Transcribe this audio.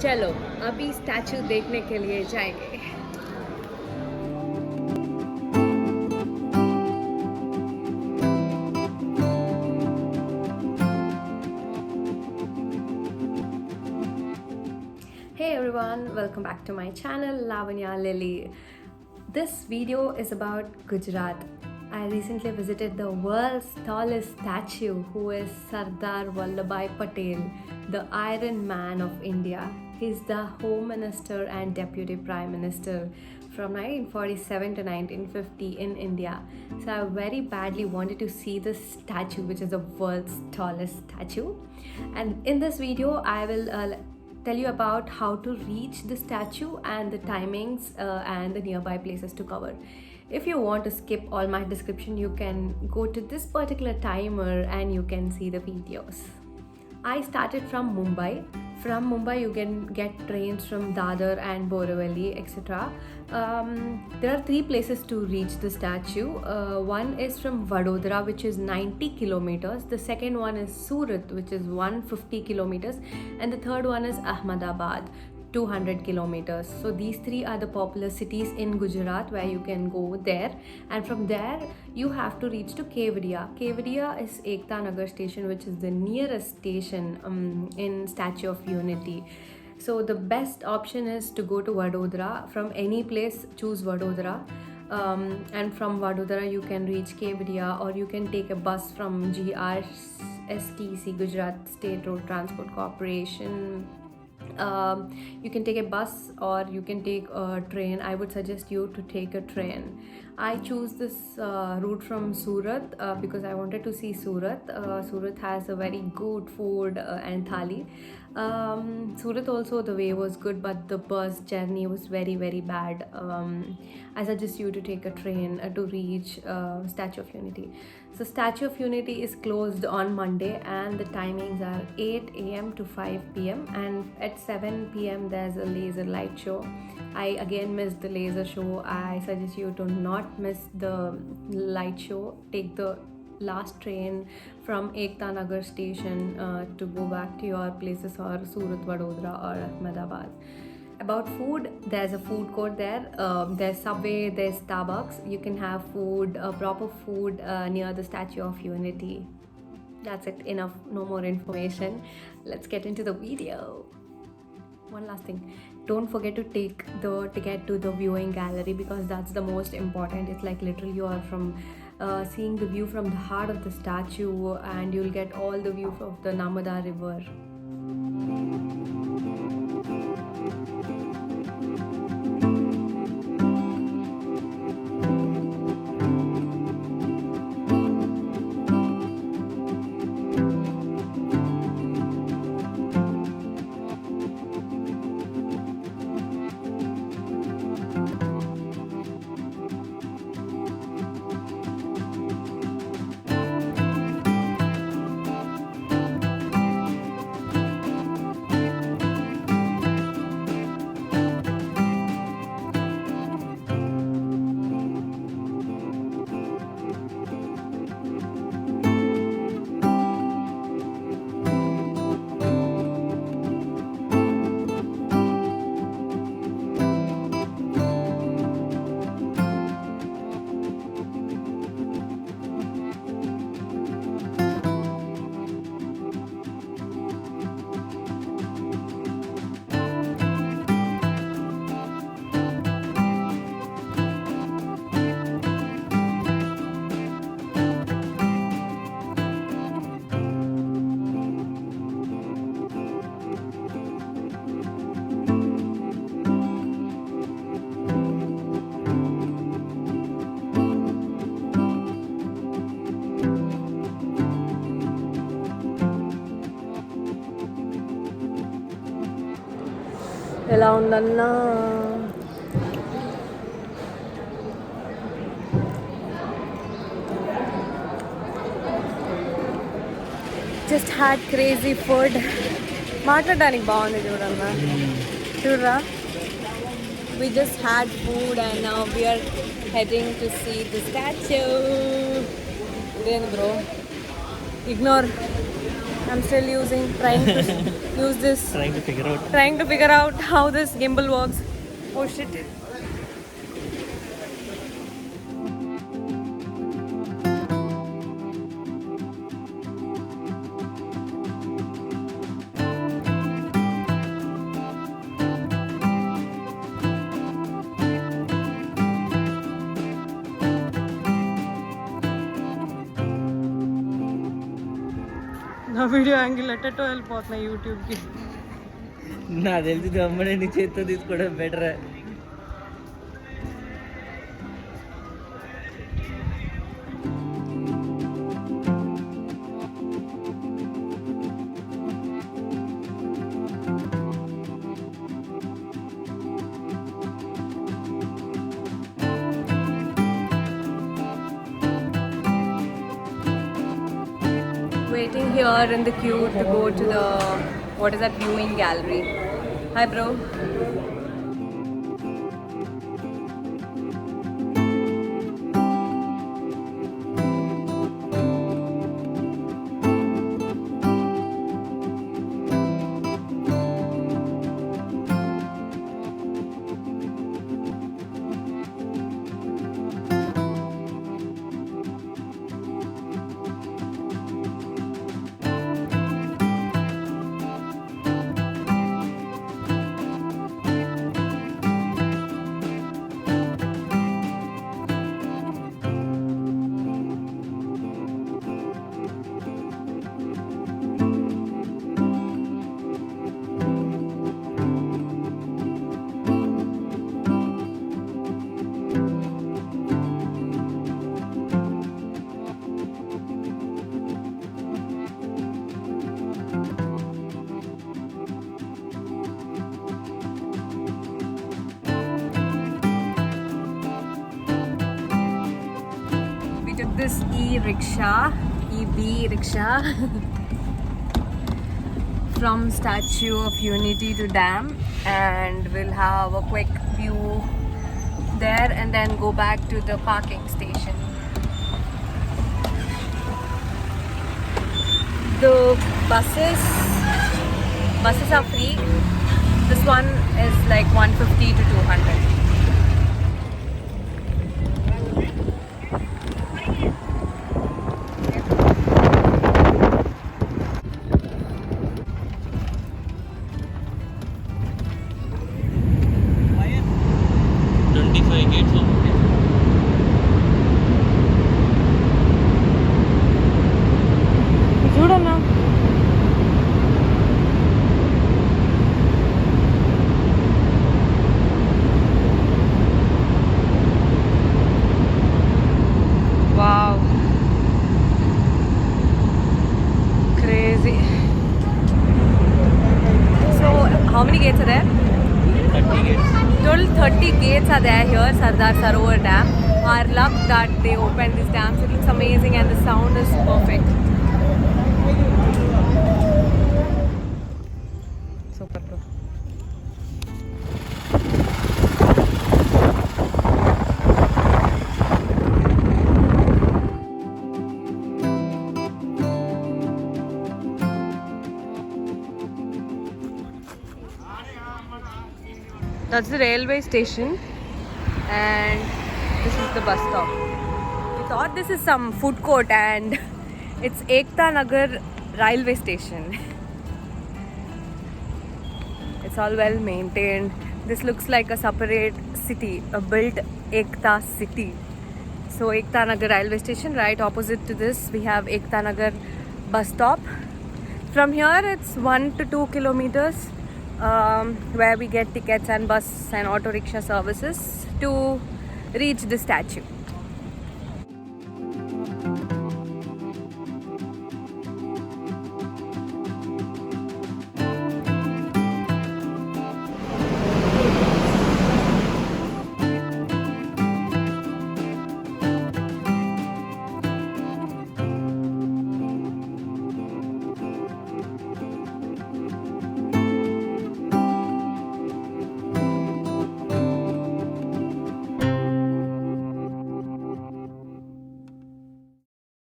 चलो अभी स्टैचू देखने के लिए जाएंगे. Hey everyone, welcome back to my channel Lavanya Lily. This video is about Gujarat. I recently visited the world's tallest statue, who is Sardar Vallabhbhai Patel, the Iron Man of India. He's the Home Minister and Deputy Prime Minister from 1947 to 1950 in India. So I very badly wanted to see this statue, which is the world's tallest statue. And in this video, I will tell you about how to reach the statue and the timings and the nearby places to cover. If you want to skip all my description, you can go to this particular timer and you can see the videos. I started from Mumbai. From Mumbai, you can get trains from Dadar and Borivali, etc. There are 3 places to reach the statue. One is from Vadodara, which is 90 kilometers. The second one is Surat, which is 150 kilometers. And the third one is Ahmedabad, 200 kilometers. So these 3 are the popular cities in Gujarat where you can go there, and from there you have to reach to Kevadiya. Kevadiya is Ekta Nagar station, which is the nearest station in Statue of Unity. So the best option is to go to Vadodara. From any place, choose Vadodara. And from Vadodara you can reach Kevadiya, or you can take a bus from GRSTC, Gujarat State Road Transport Corporation. You can take a bus or you can take a train. I would suggest you to take a train. I choose this route from Surat because I wanted to see Surat. Surat has a very good food and thali. Surat also, the way was good, but the bus journey was very bad. I suggest you to take a train to reach Statue of Unity. So Statue of Unity is closed on Monday and the timings are 8 a.m. to 5 p.m. and at 7 p.m. there's a laser light show. I again missed the laser show. I suggest you to not miss the light show. Take the last train from Ekta Nagar station to go back to your places, or Surat, Vadodara or Ahmedabad. About food, there's a food court there. There's Subway, there's Starbucks. You can have food, proper food near the Statue of Unity. That's it, enough, no more information. Let's get into the video. One last thing, don't forget to take the ticket to the viewing gallery, because that's the most important. It's like literally you are from seeing the view from the heart of the statue, and you'll get all the view of the Narmada River. ఎలా ఉందన్నా just had crazy food. మాట్లాడడానికి బాగుంది చూడన్నా, చూడరా. We just had food and now we are heading to see the statue. Then bro, ignore. I'm still trying to use this, trying to figure out how this gimbal works. Oh shit. నా video angle ఎట్టో వెళ్ళిపోతున్నాయి యూట్యూబ్కి. నా తెలిసి గమ్మని నీ చేత్తో తీసుకోవడం better. Waiting here in the queue to go to the, what is that, viewing gallery. Hi bro. This e-rickshaw from Statue of Unity to Dam, and we'll have a quick view there and then go back to the parking station. The buses are free. This one is like 150 to 200. Wow, crazy. So how many gates are there? 30 gates. Total 30 gates are there here, Sardar Sarovar Dam. Our luck that they opened these dams. It looks amazing and the sound is perfect. Super bro. That's the railway station and this is the bus stop. We thought this is some food court and it's Ekta Nagar railway station. It's all well maintained. This looks like a separate city, a built Ekta city. So Ekta Nagar railway station, right opposite to this we have Ekta Nagar bus stop. From here it's 1 to 2 kilometers. Where we get tickets and bus and auto rickshaw services to reach the statue.